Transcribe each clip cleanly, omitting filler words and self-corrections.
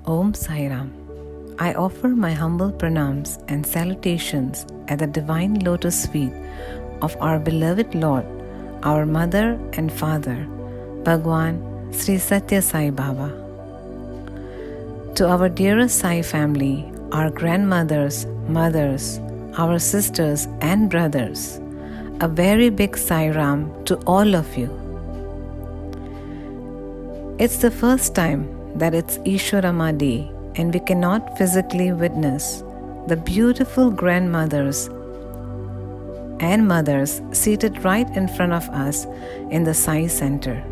Om Sai Ram. I offer my humble pranams and salutations at the divine lotus feet of our beloved Lord, our Mother and Father, Bhagwan Sri Satya Sai Baba. To our dearest Sai family, our grandmothers, mothers, our sisters and brothers, a very big Sai Ram to all of you. It's the first time that it's Ishwarama Day and we cannot physically witness the beautiful grandmothers and mothers seated right in front of us in the Sai Center.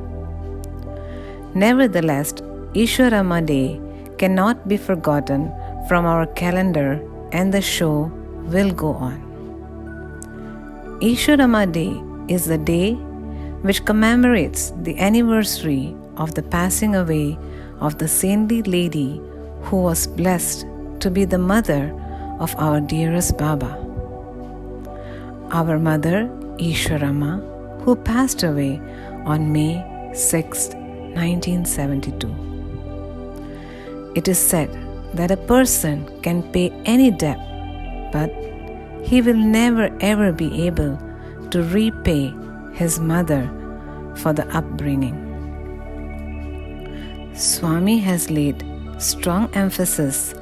Nevertheless, Ishwarama Day cannot be forgotten from our calendar and the show will go on. Ishwarama Day is the day which commemorates the anniversary of the passing away of the saintly lady who was blessed to be the mother of our dearest Baba. Our mother, Ishwarama, who passed away on May 6, 1972. It is said that a person can pay any debt, but he will never ever be able to repay his mother for the upbringing. Swami has laid strong emphasis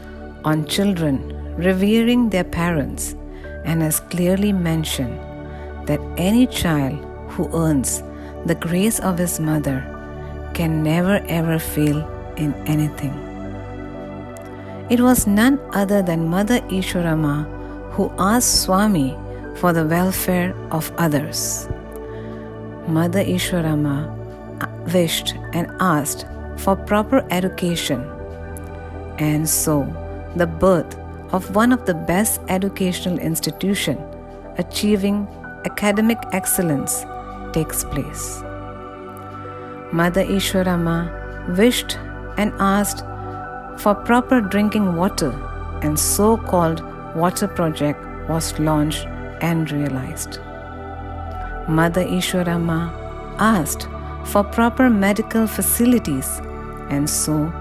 on children revering their parents and has clearly mentioned that any child who earns the grace of his mother can never ever fail in anything. It was none other than Mother Ishwarama who asked Swami for the welfare of others. Mother Ishwarama wished and asked for proper education, and so the birth of one of the best educational institutions achieving academic excellence takes place. Mother Ishwarama wished and asked for proper drinking water, and so-called water project was launched and realized. Mother Ishwarama asked for proper medical facilities, and so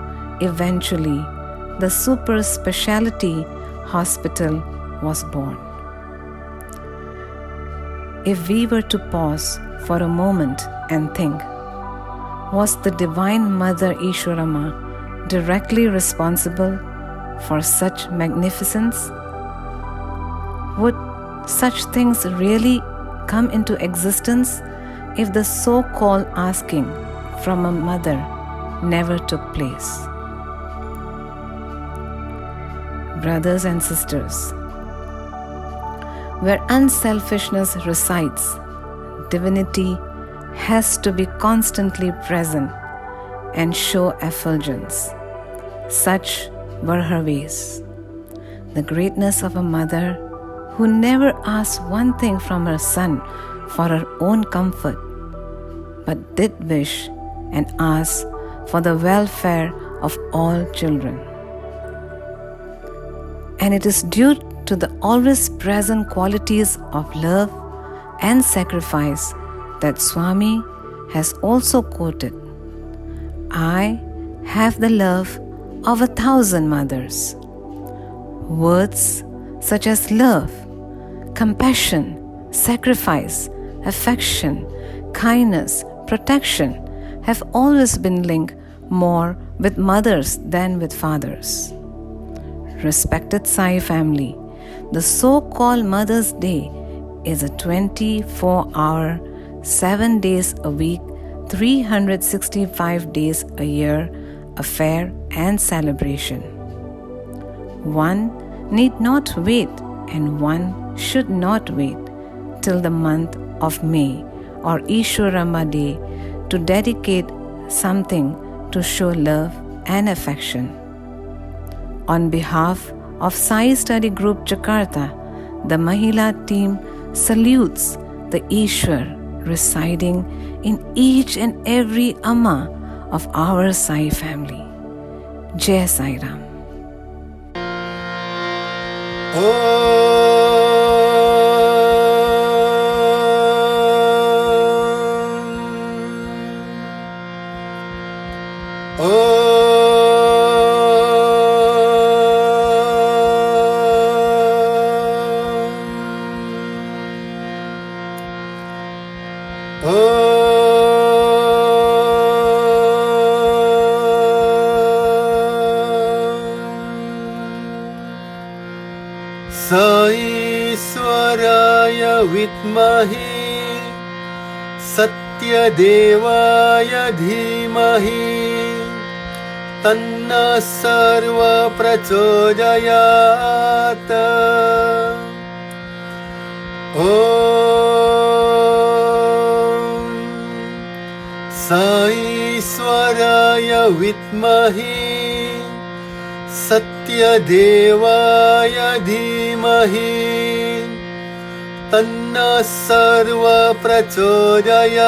eventually the super specialty hospital was born. If we were to pause for a moment and think, was the Divine Mother Ishwarama directly responsible for such magnificence? Would such things really come into existence if the so-called asking from a mother never took place? Brothers and sisters, where unselfishness resides, divinity has to be constantly present and show effulgence. Such were her ways. The greatness of a mother who never asked one thing from her son for her own comfort, but did wish and ask for the welfare of all children. And it is due to the always present qualities of love and sacrifice that Swami has also quoted, "I have the love of 1,000 mothers." Words such as love, compassion, sacrifice, affection, kindness, protection have always been linked more with mothers than with fathers. Respected Sai family, the so-called Mother's Day is a 24-hour, 7 days a week, 365 days a year affair and celebration. One need not wait and one should not wait till the month of May or Ishwarama Day to dedicate something to show love and affection. On behalf of Sai Study Group Jakarta, the Mahila team salutes the Ishwar residing in each and every Amma of our Sai family. Jai Sai Ram. Oh स ईश्वराय विद्महे सत्यदेवाय धीमहि तन्नः सर्वः प्रचोदयात्। ॐ स ईश्वराय विद्महे सत्यदेवाय धीमहि तन्नः सर्वः प्रचोदयात्।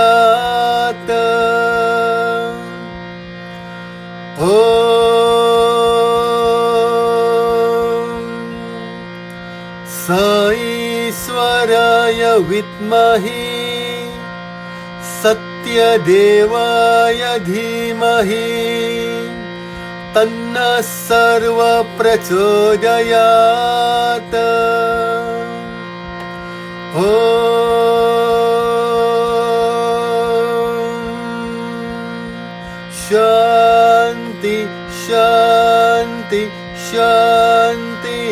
ॐ स ईश्वराय विद्महे सत्यदेवाय धीमहि तन्नः सर्वः प्रचोदयात्। ॐ शान्ति शान्ति शान्ति।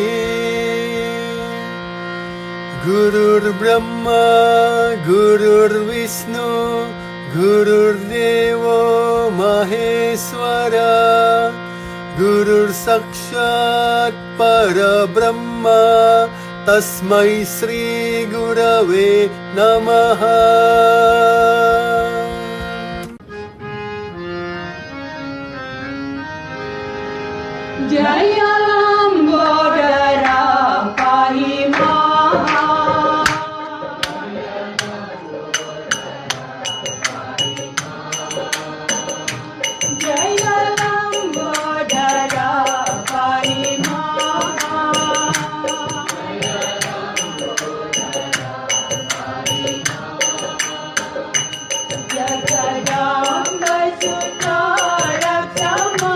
गुरुर्ब्रह्मा गुरुर्विष्णु गुरुर्देवो महेश्वरा गुरुर्साक्षात् परब्रह्म तस्मै श्री गुरवे नमः। जय लंबोदरा पाहि मां। जय लंबोदरा पाहि मां। जगदाम्बसुता रक्षमा।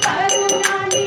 करुणानि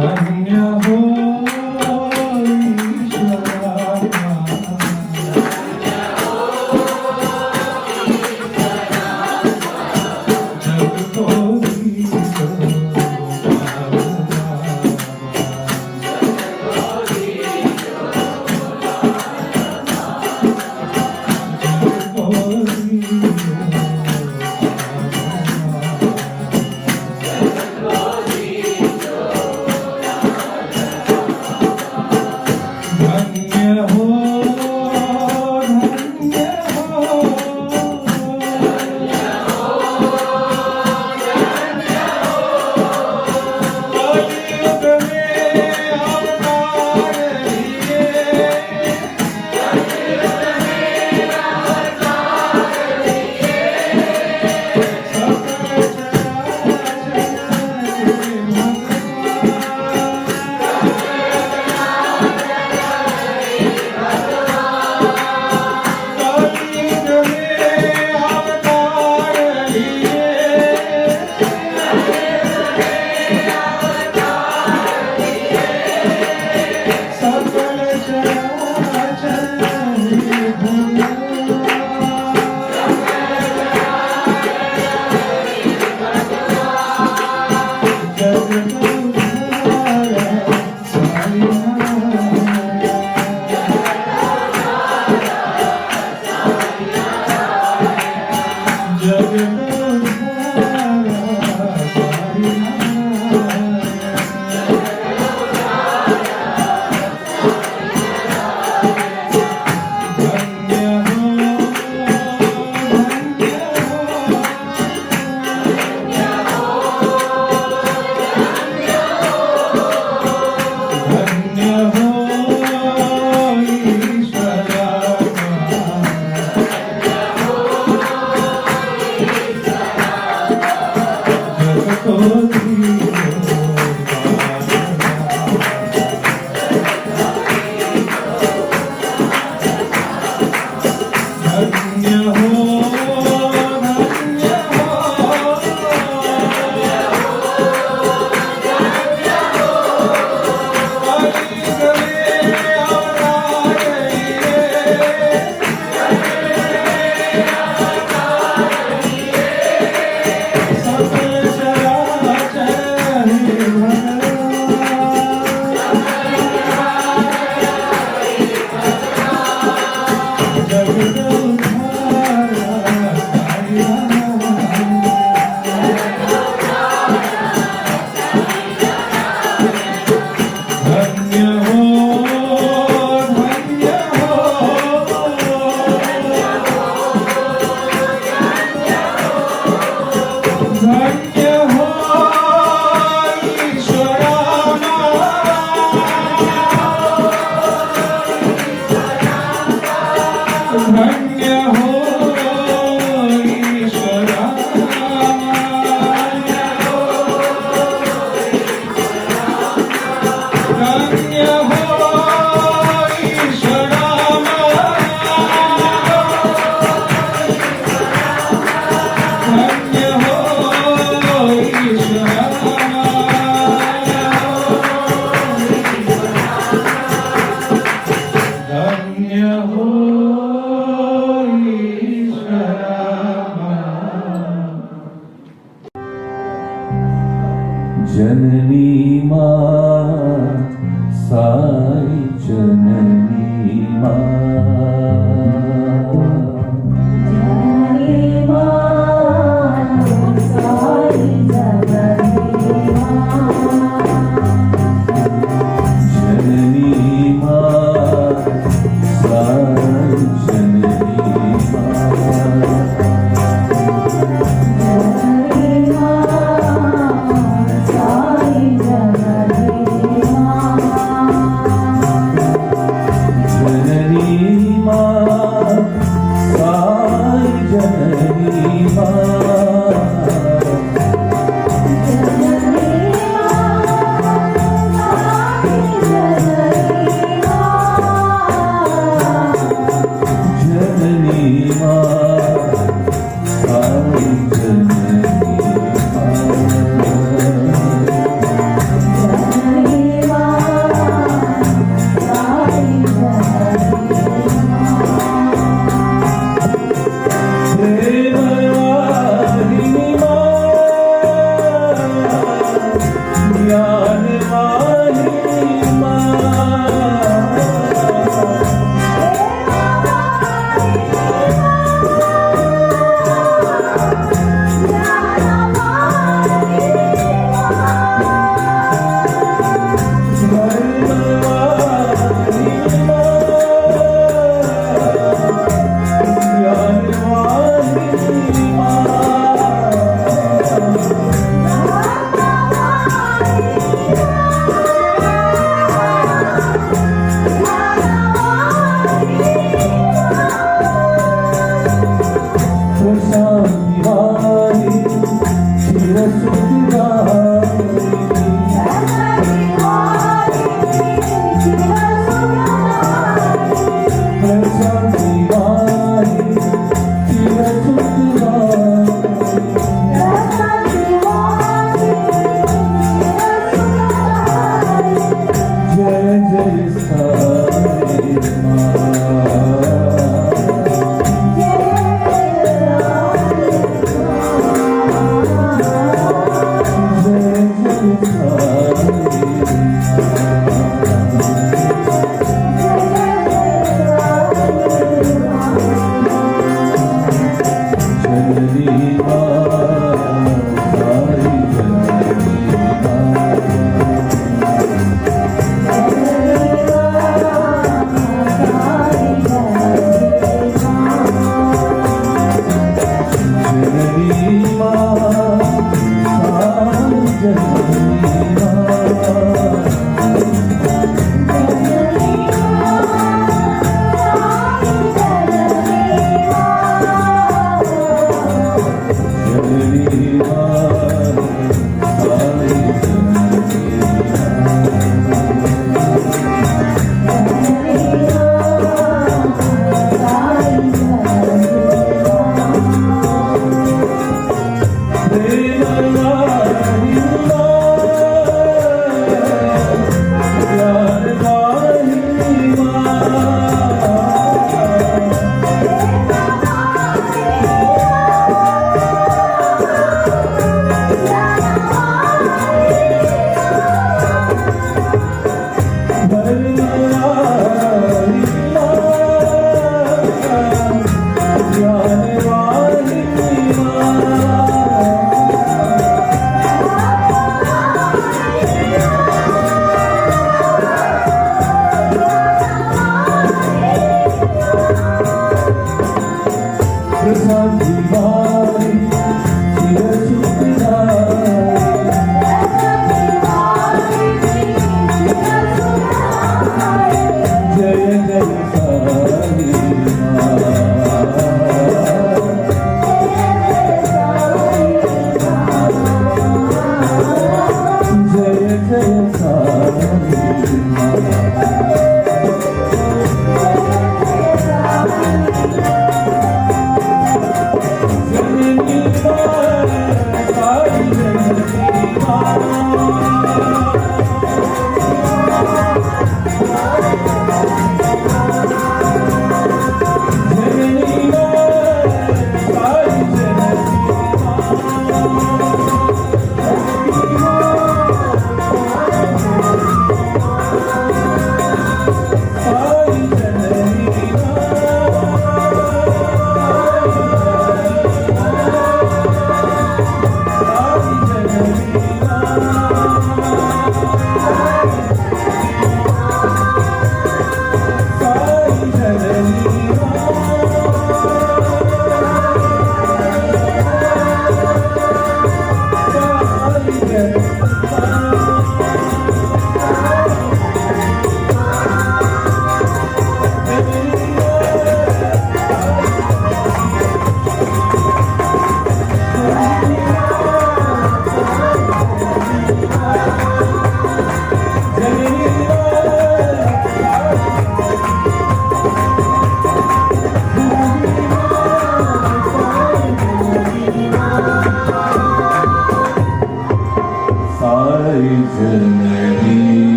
धन्य हो ईश्वरा जग को दीजो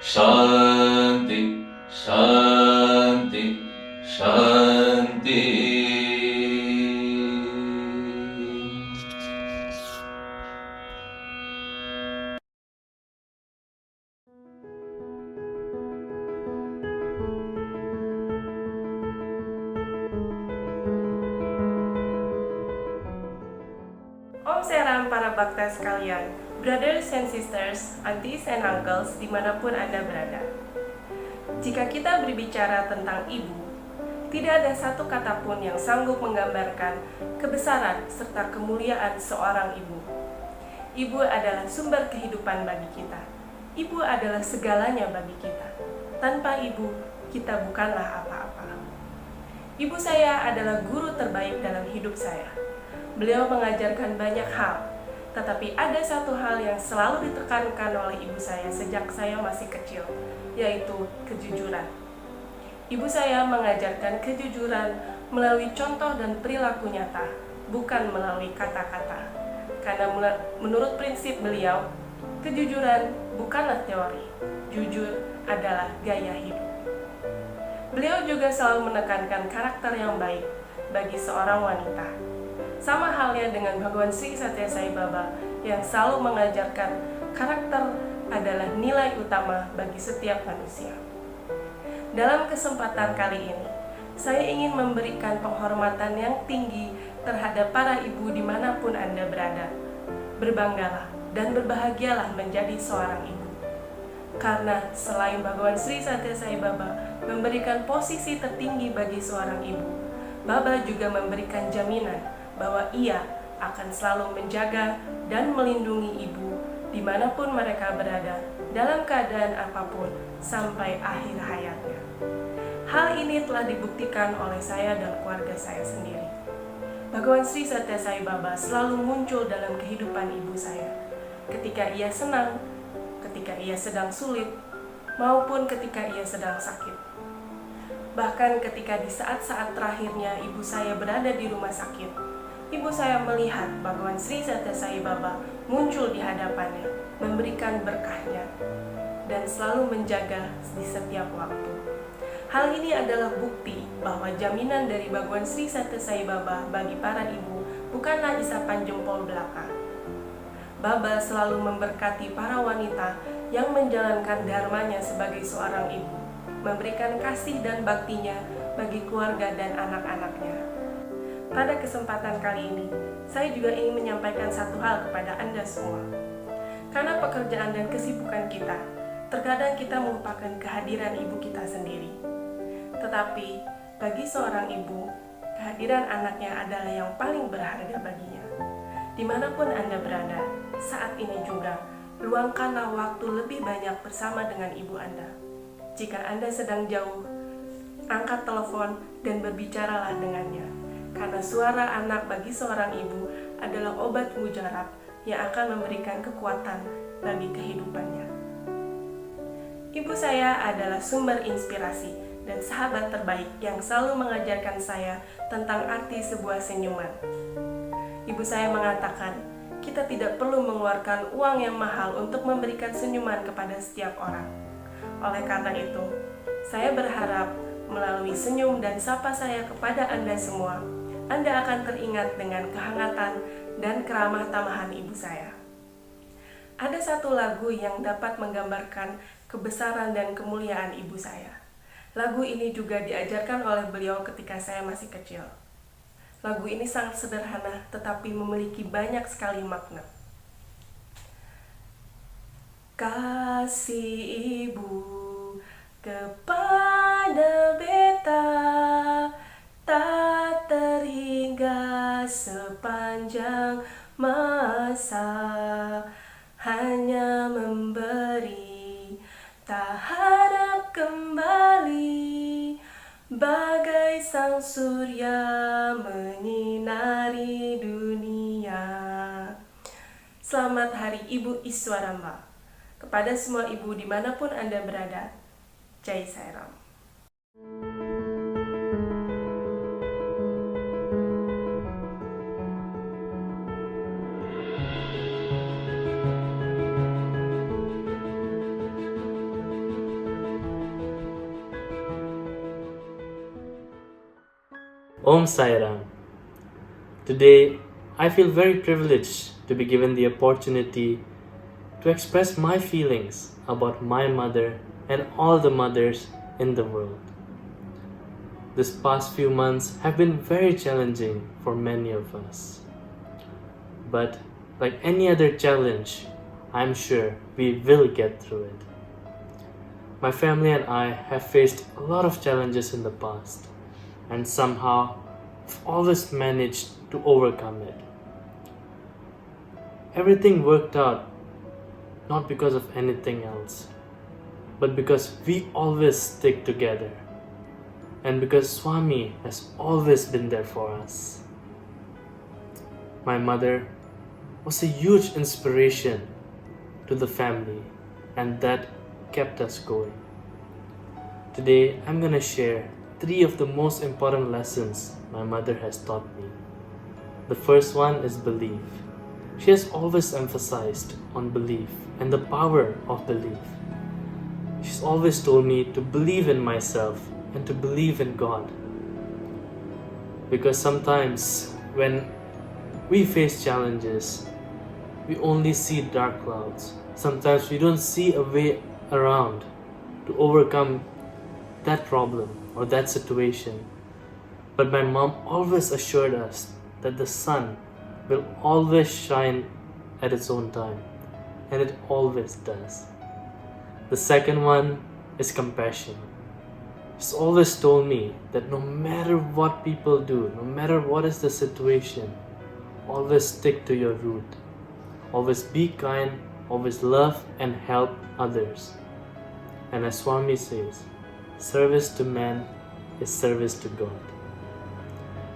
शांति शांति शांति। Om Seram para bakta sekalian, brothers and sisters, aunties and uncles dimanapun Anda berada. Jika kita berbicara tentang ibu, tidak ada satu kata pun yang sanggup menggambarkan kebesaran serta kemuliaan seorang ibu. Ibu adalah sumber kehidupan bagi kita. Ibu adalah segalanya bagi kita. Tanpa ibu, kita bukanlah apa-apa. Ibu saya adalah guru terbaik dalam hidup saya. Beliau mengajarkan banyak hal, tetapi ada satu hal yang selalu ditekankan oleh ibu saya sejak saya masih kecil, yaitu kejujuran. Ibu saya mengajarkan kejujuran melalui contoh dan perilaku nyata, bukan melalui kata-kata. Karena menurut prinsip beliau, kejujuran bukanlah teori, jujur adalah gaya hidup. Beliau juga selalu menekankan karakter yang baik bagi seorang wanita. Sama halnya dengan Bhagawan Sri Satya Sai Baba yang selalu mengajarkan karakter adalah nilai utama bagi setiap manusia. Dalam kesempatan kali ini, saya ingin memberikan penghormatan yang tinggi terhadap para ibu dimanapun Anda berada. Berbanggalah dan berbahagialah menjadi seorang ibu. Karena selain Bhagawan Sri Satya Sai Baba memberikan posisi tertinggi bagi seorang ibu, Baba juga memberikan jaminan bahwa ia akan selalu menjaga dan melindungi ibu dimanapun mereka berada, dalam keadaan apapun, sampai akhir hayatnya. Hal ini telah dibuktikan oleh saya dan keluarga saya sendiri. Bhagawan Sri Satya Sai Baba selalu muncul dalam kehidupan ibu saya, ketika ia senang, ketika ia sedang sulit, maupun ketika ia sedang sakit. Bahkan ketika di saat-saat terakhirnya ibu saya berada di rumah sakit, ibu saya melihat Bhagawan Sri Satya Sai Baba muncul di hadapannya, memberikan berkahnya, dan selalu menjaga di setiap waktu. Hal ini adalah bukti bahwa jaminan dari Bhagawan Sri Satya Sai Baba bagi para ibu bukanlah isapan jempol belaka. Baba selalu memberkati para wanita yang menjalankan dharmanya sebagai seorang ibu, memberikan kasih dan baktinya bagi keluarga dan anak-anaknya. Pada kesempatan kali ini, saya juga ingin menyampaikan satu hal kepada Anda semua. Karena pekerjaan dan kesibukan kita, terkadang kita melupakan kehadiran ibu kita sendiri. Tetapi, bagi seorang ibu, kehadiran anaknya adalah yang paling berharga baginya. Dimanapun Anda berada, saat ini juga, luangkanlah waktu lebih banyak bersama dengan ibu Anda. Jika Anda sedang jauh, angkat telepon dan berbicaralah dengannya. Karena suara anak bagi seorang ibu adalah obat mujarab yang akan memberikan kekuatan bagi kehidupannya. Ibu saya adalah sumber inspirasi dan sahabat terbaik yang selalu mengajarkan saya tentang arti sebuah senyuman. Ibu saya mengatakan, kita tidak perlu mengeluarkan uang yang mahal untuk memberikan senyuman kepada setiap orang. Oleh karena itu, saya berharap melalui senyum dan sapa saya kepada Anda semua, Anda akan teringat dengan kehangatan dan keramah tamahan ibu saya. Ada satu lagu yang dapat menggambarkan kebesaran dan kemuliaan ibu saya. Lagu ini juga diajarkan oleh beliau ketika saya masih kecil. Lagu ini sangat sederhana tetapi memiliki banyak sekali makna. Kasih ibu kepada beta tak terhingga sepanjang masa, hanya memberi tak harap kembali, bagai sang surya menyinari dunia. Selamat Hari Ibu Iswaramba. Kepada semua ibu dimanapun Anda berada, Jai Sairam. Om Sai Ram. Today, I feel very privileged to be given the opportunity to express my feelings about my mother and all the mothers in the world. This past few months have been very challenging for many of us. But like any other challenge, I'm sure we will get through it. My family and I have faced a lot of challenges in the past, and somehow I've always managed to overcome it. Everything worked out not because of anything else, but because we always stick together, and because Swami has always been there for us. My mother was a huge inspiration to the family, and that kept us going. Today, I'm gonna share 3 of the most important lessons my mother has taught me. The first one is belief. She has always emphasized on belief and the power of belief. She's always told me to believe in myself and to believe in God. Because sometimes when we face challenges, we only see dark clouds. Sometimes we don't see a way around to overcome that problem or that situation. But my mom always assured us that the sun will always shine at its own time, and it always does. The second one is compassion. She's always told me that no matter what people do, no matter what is the situation, always stick to your root. Always be kind, always love and help others. And as Swami says, service to man is service to God.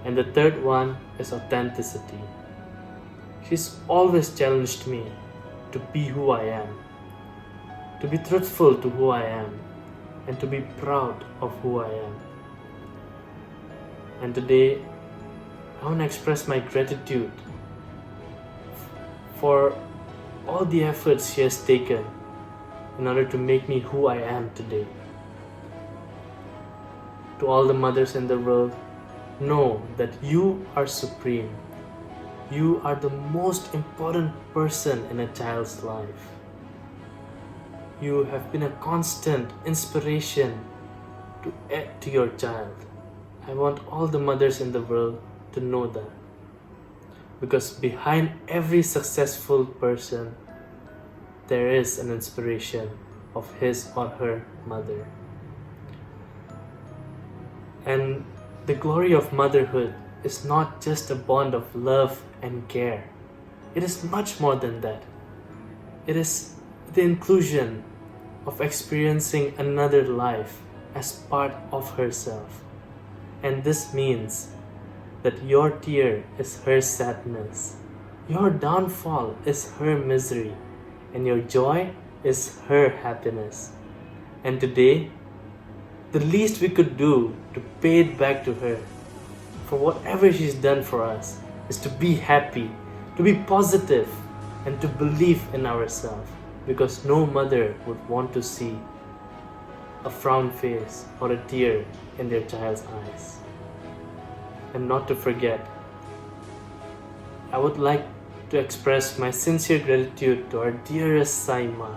And the third one is authenticity. She's always challenged me to be who I am, to be truthful to who I am, and to be proud of who I am. And today, I want to express my gratitude for all the efforts she has taken in order to make me who I am today. To all the mothers in the world, know that you are supreme. You are the most important person in a child's life. You have been a constant inspiration to your child. I want all the mothers in the world to know that. Because behind every successful person, there is an inspiration of his or her mother. And the glory of motherhood is not just a bond of love and care. It is much more than that. It is the inclusion of experiencing another life as part of herself. And this means that your tear is her sadness, your downfall is her misery, and your joy is her happiness. And today, the least we could do to pay it back to her for whatever she's done for us is to be happy, to be positive, and to believe in ourselves, because no mother would want to see a frown face or a tear in their child's eyes. And not to forget, I would like to express my sincere gratitude to our dearest Saima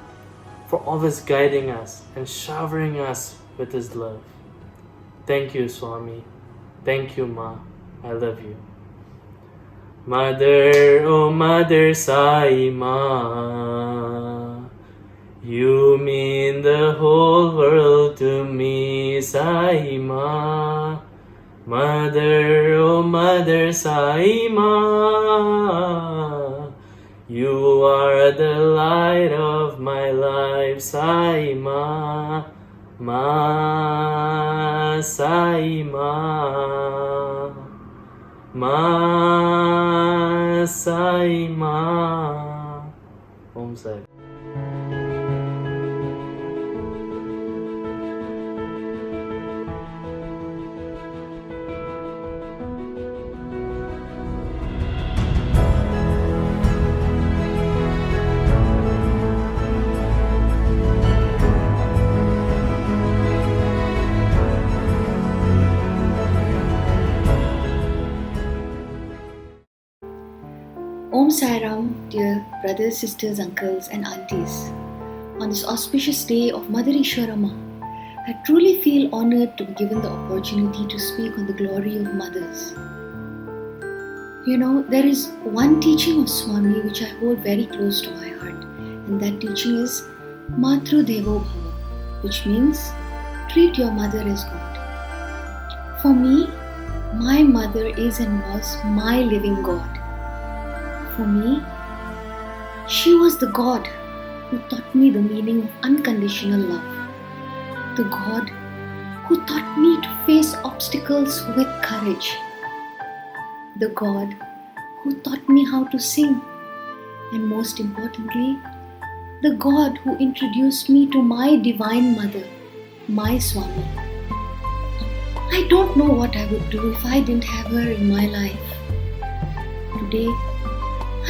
for always guiding us and showering us with his love. Thank you, Swami. Thank you, Ma. I love you. Mother, oh Mother Saima, you mean the whole world to me, Saima. Mother, oh Mother Saima, you are the light of my life, Saima. Ma Saima, Ma Saima. Om Sai. Om Sai Ram, dear brothers, sisters, uncles, and aunties. On this auspicious day of Mother Ishwarama, I truly feel honored to be given the opportunity to speak on the glory of mothers. You know, there is one teaching of Swami which I hold very close to my heart, and that teaching is Matru Devo Bhava, which means treat your mother as God. For me, my mother is and was my living God. For me, she was the God who taught me the meaning of unconditional love. The God who taught me to face obstacles with courage. The God who taught me how to sing. And most importantly, the God who introduced me to my Divine Mother, my Swami. I don't know what I would do if I didn't have her in my life. Today,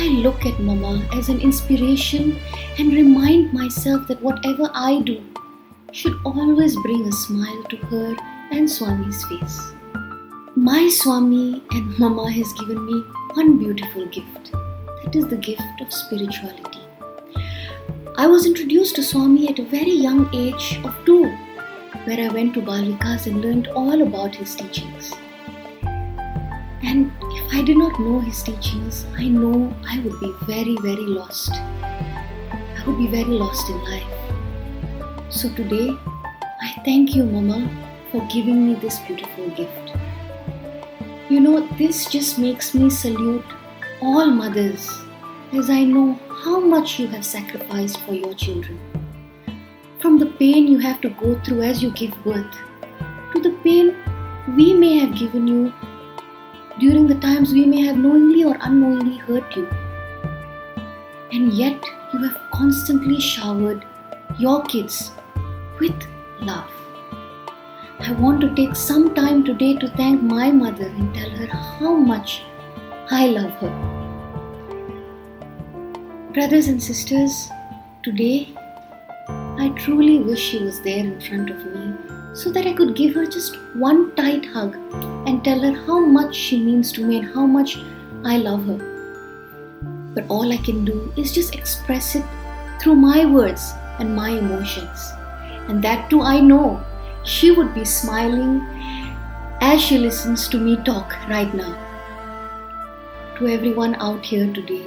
I look at Mama as an inspiration and remind myself that whatever I do should always bring a smile to her and Swami's face. My Swami and Mama has given me one beautiful gift. That is the gift of spirituality. I was introduced to Swami at a very young age of 2, where I went to Bal Vikas and learned all about his teachings. And if I did not know his teachings, I know I would be very, very lost. I would be very lost in life. So today, I thank you, Mama, for giving me this beautiful gift. You know, this just makes me salute all mothers, as I know how much you have sacrificed for your children. From the pain you have to go through as you give birth, to the pain we may have given you during the times we may have knowingly or unknowingly hurt you. And yet you have constantly showered your kids with love. I want to take some time today to thank my mother and tell her how much I love her. Brothers and sisters, today I truly wish she was there in front of me so that I could give her just one tight hug and tell her how much she means to me and how much I love her. But all I can do is just express it through my words and my emotions. And that too I know she would be smiling as she listens to me talk right now. To everyone out here today,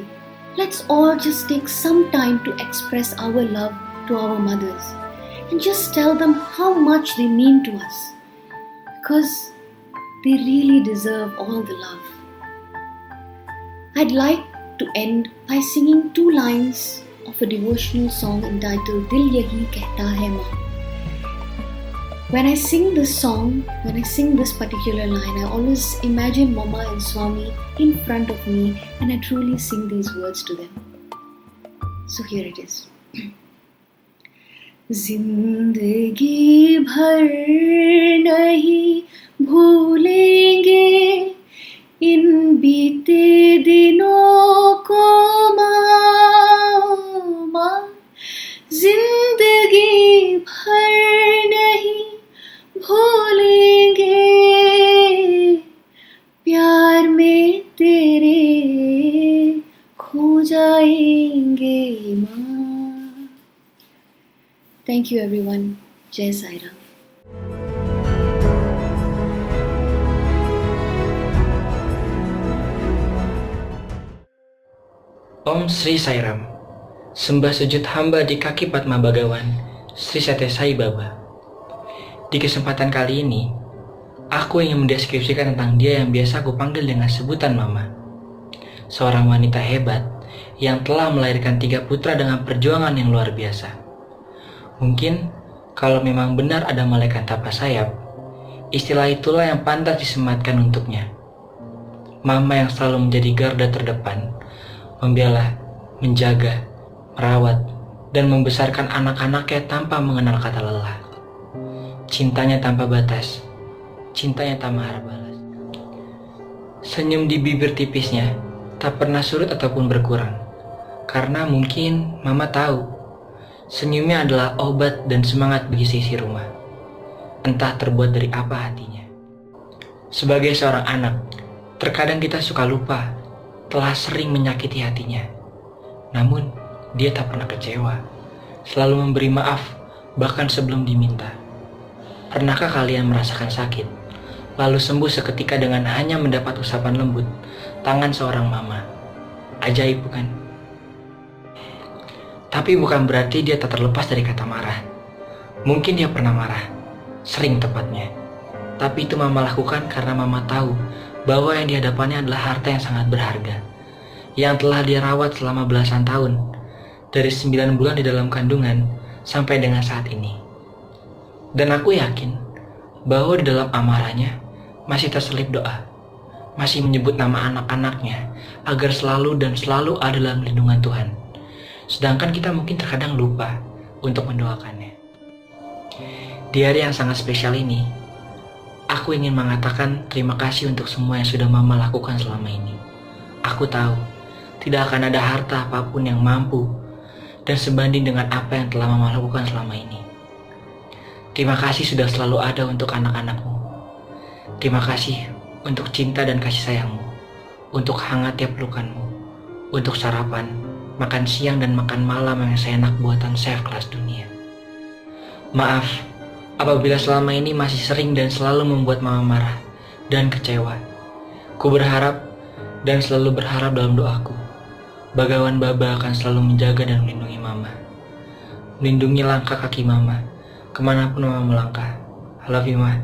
let's all just take some time to express our love to our mothers and just tell them how much they mean to us, because they really deserve all the love. I'd like to end by singing 2 lines of a devotional song entitled Dil Yahi Kehta Hai Ma. When I sing this song, when I sing this particular line, I always imagine Mama and Swami in front of me and I truly sing these words to them. So here it is. जिंदगी भर नहीं भूलेंगे इन बीते दिनों को माँ, जिंदगी भर नहीं भूलेंगे प्यार में तेरे खो जाएंगे माँ. Thank you everyone. Jai Sai Ram. Om Sri Sai Ram. Sembah sujud hamba di kaki Padma Bhagawan Sri Satya Sai Baba. Di kesempatan kali ini, aku ingin mendeskripsikan tentang dia yang biasa aku panggil dengan sebutan Mama. Seorang wanita hebat yang telah melahirkan 3 putra dengan perjuangan yang luar biasa. Mungkin kalau memang benar ada malaikat tanpa sayap, istilah itulah yang pantas disematkan untuknya. Mama yang selalu menjadi garda terdepan, membela, menjaga, merawat, dan membesarkan anak-anaknya tanpa mengenal kata lelah. Cintanya tanpa batas, cintanya tanpa harap balas. Senyum di bibir tipisnya tak pernah surut ataupun berkurang, karena mungkin Mama tahu senyumnya adalah obat dan semangat bagi sisi rumah. Entah terbuat dari apa hatinya. Sebagai seorang anak, terkadang kita suka lupa telah sering menyakiti hatinya. Namun, dia tak pernah kecewa. Selalu memberi maaf, bahkan sebelum diminta. Pernahkah kalian merasakan sakit, lalu sembuh seketika dengan hanya mendapat usapan lembut tangan seorang mama? Ajaib bukan? Tapi bukan berarti dia tak terlepas dari kata marah. Mungkin dia pernah marah, sering tepatnya. Tapi itu Mama lakukan karena Mama tahu bahwa yang dihadapannya adalah harta yang sangat berharga, yang telah dia rawat selama belasan tahun, dari 9 bulan di dalam kandungan sampai dengan saat ini. Dan aku yakin bahwa di dalam amarahnya masih terselip doa, masih menyebut nama anak-anaknya agar selalu dan selalu ada dalam lindungan Tuhan. Sedangkan kita mungkin terkadang lupa untuk mendoakannya. Di hari yang sangat spesial ini, aku ingin mengatakan terima kasih untuk semua yang sudah Mama lakukan selama ini. Aku tahu tidak akan ada harta apapun yang mampu dan sebanding dengan apa yang telah Mama lakukan selama ini. Terima kasih sudah selalu ada untuk anak-anakmu. Terima kasih untuk cinta dan kasih sayangmu, untuk hangatnya pelukanmu, untuk sarapan, makan siang dan makan malam yang seenak buatan chef kelas dunia. Maaf apabila selama ini masih sering dan selalu membuat Mama marah dan kecewa. Ku berharap dan selalu berharap dalam doaku, Bhagawan Baba akan selalu menjaga dan melindungi Mama. Melindungi langkah kaki Mama kemanapun Mama melangkah. I love you, Ma.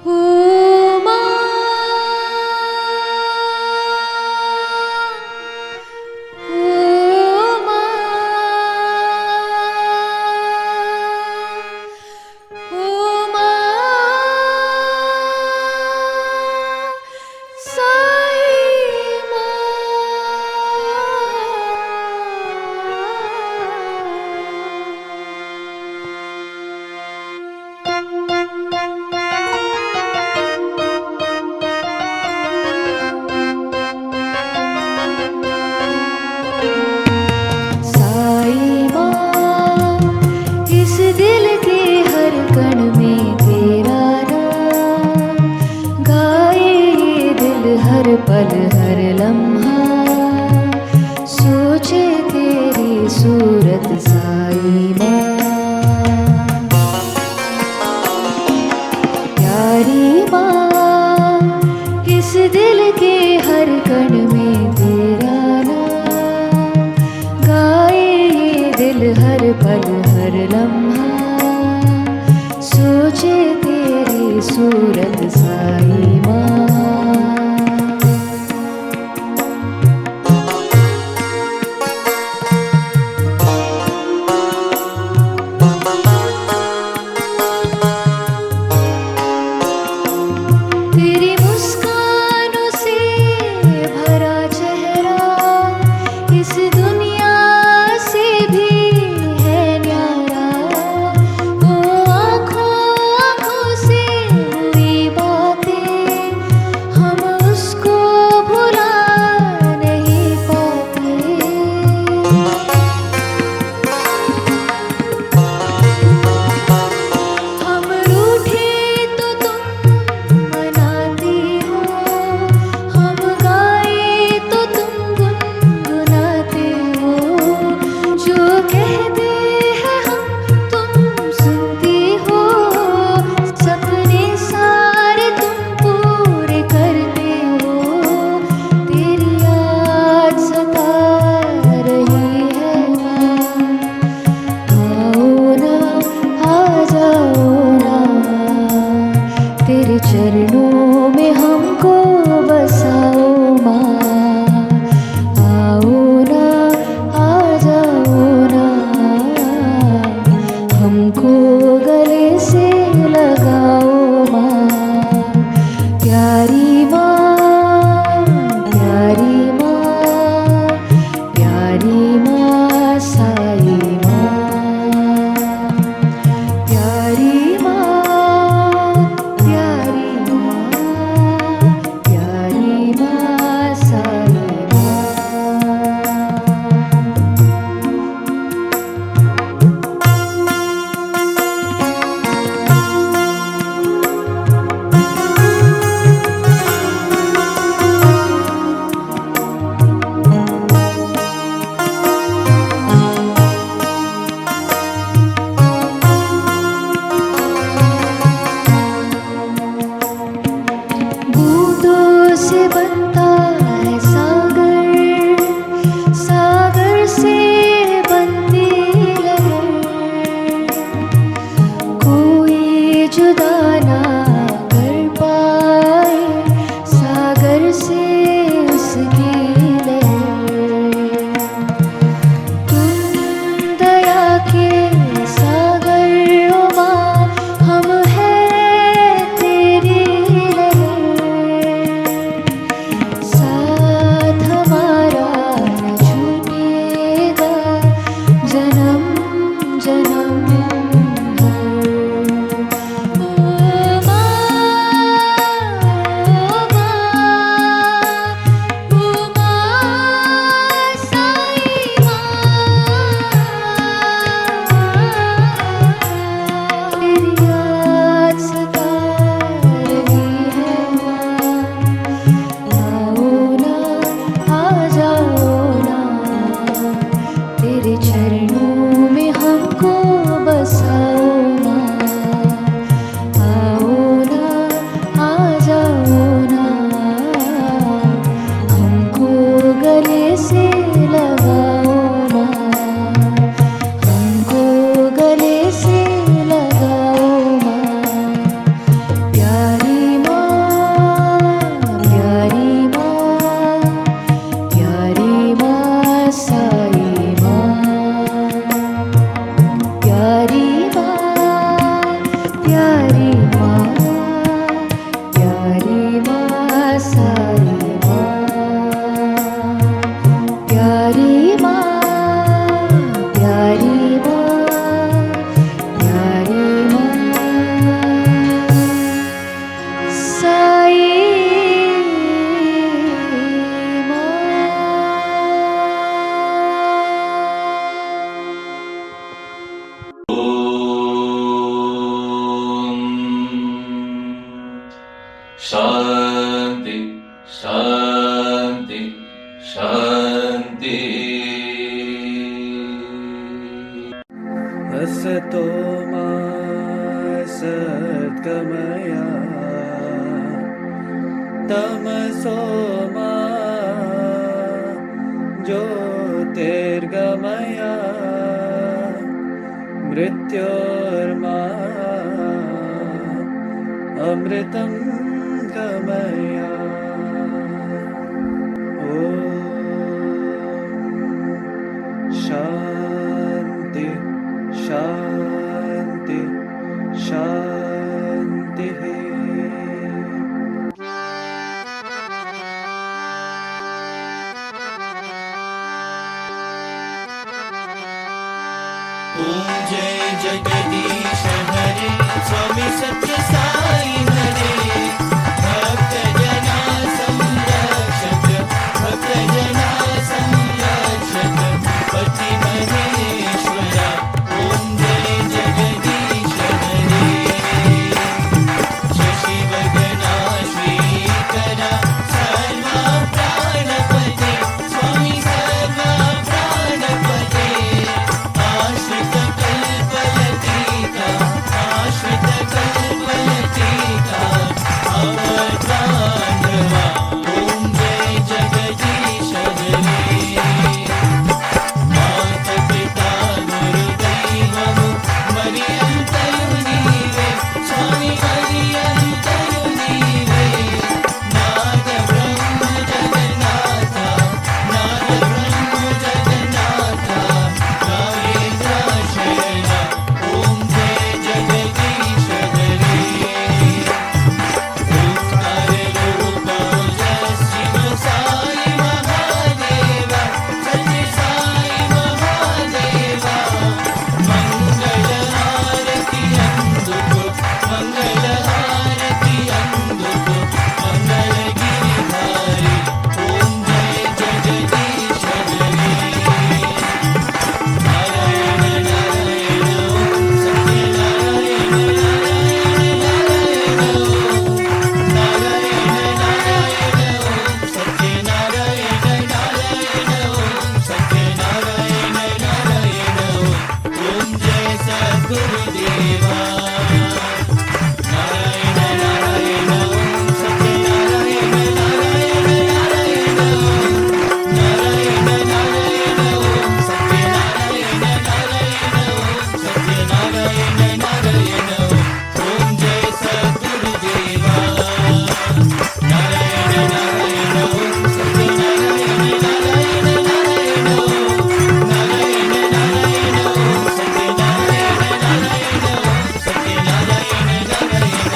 Oh खूबसूरत साई माँ। तेरी मुस्कानों से भरा चेहरा इस दुनिया से भी है न्यारा। वो आँखों आँखों से हुई बातें हम उसको भुला नहीं पाते। हम रूठे तो तुम मनाती हो, हम गाए तो तुम गुनगुनाते हो। जो कहते हैं हम तुम सुनती हो, सपने सारे तुम पूरे करते हो। तेरी याद सता रही है माँ, आओ ना आ जाओ ना, तेरे चरणों में हमको बसाओ माँ। आओ ना आ जाओ ना, हमको गले से लगाओ माँ। प्यारी माँ, प्यारी माँ, प्यारी माँ साई माँ। प्यारी माँ, प्यारी माँ, प्यारी माँ साई माँ। बूंदों से बनता है सागर, सागर से बनती लहर। कोई जुदा ना कर पाए सागर से उसकी लहर। तुम दया के सागर ओ माँ, हम हैं तेरी लहर। साथ हमारा न छूटेगा जन्म जन्म भर। ओ माँ, ओ माँ साई माँ। तेरी याद सता रही है माँ, आओ ना आ जाओ ना, तेरे चरणों में हमको बसाओ माँ। आओ ना आ जाओ ना, हमको गले से लगाओ माँ। हमको गले से लगाओ माँ। प्यारी माँ, प्यारी माँ, प्यारी माँ साई माँ। प्यारी माँ, प्यारी माँ, प्यारी माँ साई माँ। प्यारी माँ, प्यारी माँ, प्यारी माँ साई शांति शांति शांति। असतो मा सद्गमया तमसो मा ज्योतिर्गमया मृत्योर्मा अमृतं गमय ॐ शान्ति शान्ति शान्तिः ओम जय जगदीश हरे स्वामी सत्य साई हरे भक्त जना संरक्षक भक्त जना संरक्षक पति महेश्वरा ओम जय जगदीश हरे शशि वदना श्रीकरा सर्वा प्राणपते स्वामी सर्वा प्राणपते आश्रित कल्पलतिका अवतारवा ओम जय जगदीश हरे माता पिता गुरुदैवं मरियन्तयुनीवे स्वामी मरियन्तयुनीवे नाद ब्रह्म जगन्नाथा नागेन्द्र शयना ओम जय जगदीश हरे ओंकार रूप जय साई महादेवा सत्य साई महादेवा मंगल हारति अंदुको मंगल हारति अंदुको मंगल गिरिधारी ओम जय जगदीश हरे नारायण नारायण ओम सत्य नारायण नारायण नारायण नारायण ओम सत्य नारायण नारायण ओम सत्य नारायण नारायण ओम जय सद्गुरुदेवा नारायण नारायण ओम सत्य नारायण नारायण नारायण नारायण नारायण ओम सत्य नारायण नारायण ओम सत्य नारायण नारायण ओम जय सद्गुरुदेवा नारायण नारायण ओम सत्य नारायण नारायण नारायण नारायण नारायण ओम सत्य नारायण नारायण ओम सत्य नारायण नारायण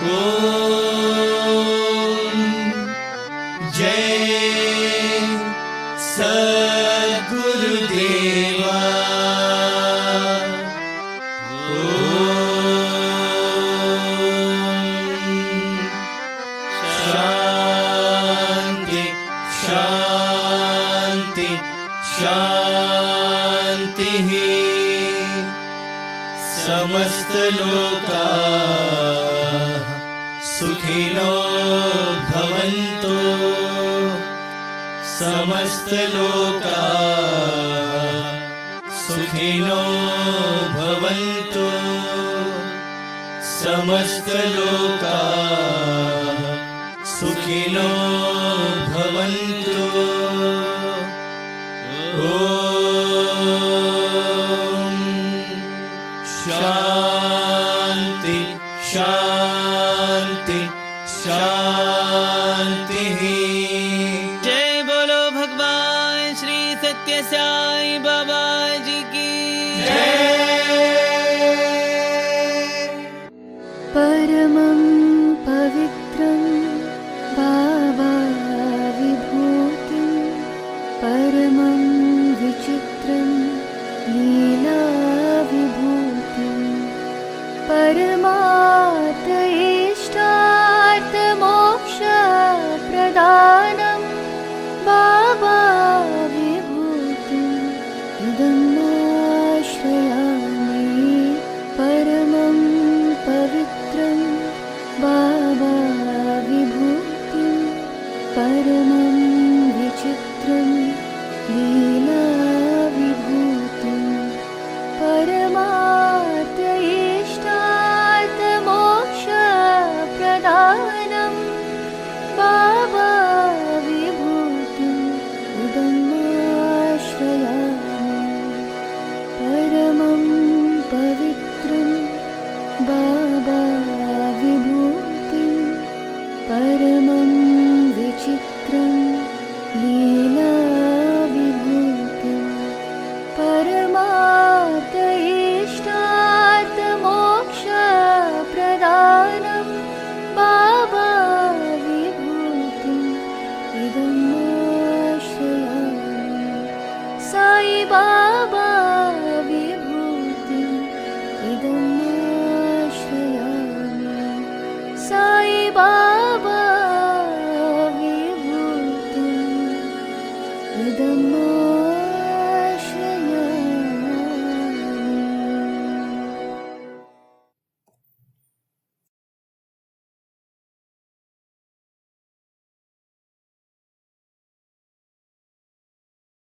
ओम जय सद्गुरुदेवा शांति शांति शांति समस्त लोका सुखिनो भवन्तु समस्त लोका सुखिनो भवन्तु समस्त लोका सुखिनो भवन्तु ओम शांति शांति शांति जय बोलो भगवान श्री सत्य साई बाबा जी की परमं पवित्रं बाबा विभूतिं परमं विचित्रं लीला विभूतिं परमार्थ इष्टार्थ मोक्ष प्रदानं